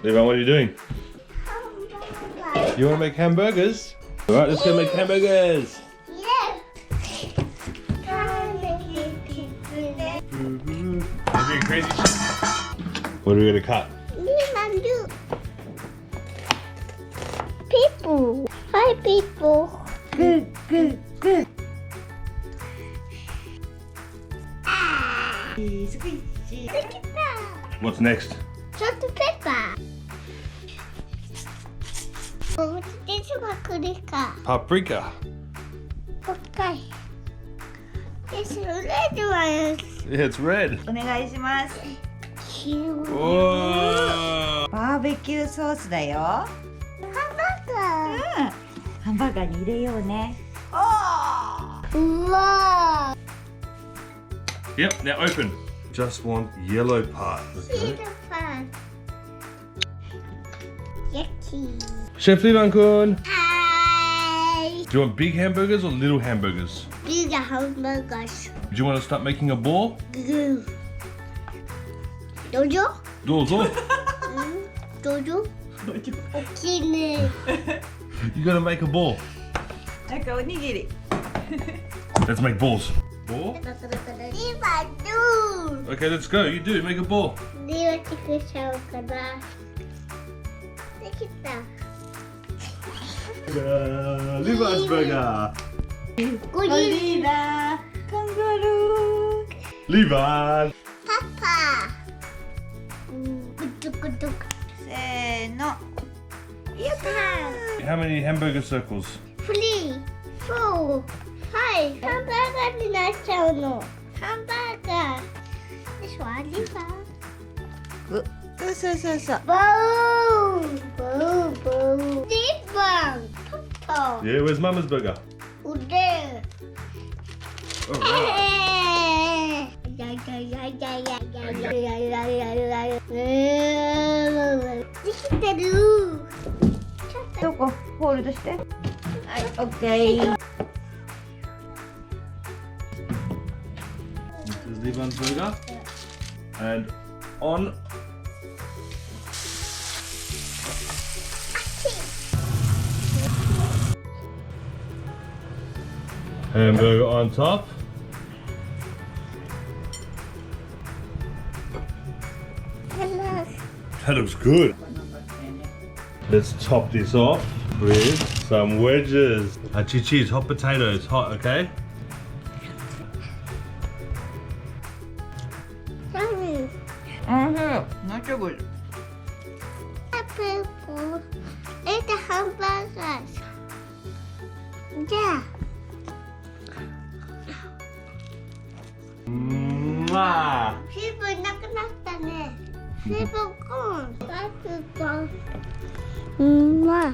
Liivan, what are you doing? You want to make hamburgers? Alright, let's go make hamburgers. You're doing crazy shit. What are we going to cut? People. Hi, people. Good, good, good. What's next? Salt and pepper. This is paprika. Paprika. Okay. This is red ones. Yeah, it's red. お願いします。 Cute. Whoa. バーベキューソースだよ。 Hamburger. ハンバーガーに入れようね。 Wow. Yep, now open. Just want yellow part. See Okay. the fun. Yucky. Chef Liivan-kun, Hi. do you want big hamburgers or little hamburgers? Big hamburgers. Do you want to start making a ball? Glue. Dojo? Dozo. Dojo? Okay. You gotta make a ball. なんかおにぎり。 Let's make balls. Ball? Liivan, do. Okay, let's go. You do. Make a ball. Liivan, take a shower, kada. Take it down. Liivan's burger. ゴリリーダー、カンガルー。 Liivan. パパ。グドグドグ。せーの。やったー。 How many hamburger circles? 3、4、5。ハンバーガーになっちゃうの。ハンバーガー。This one, Liivan. そうそうそうそう。 Boom! Boom! Boom! Liivan! Papa! Yeah, where's Mama's burger? There! Alright. できてる。どこホールドして。はい、オッケー。 This is Liivan's burger. And on. Hamburger on top. That looks good. Let's top this off with some wedges. Cheese, hot potatoes, hot, okay? Not so good. People eat the hamburgers. Yeah. Mwah. 水分なくなったね。水分コーン。うまい。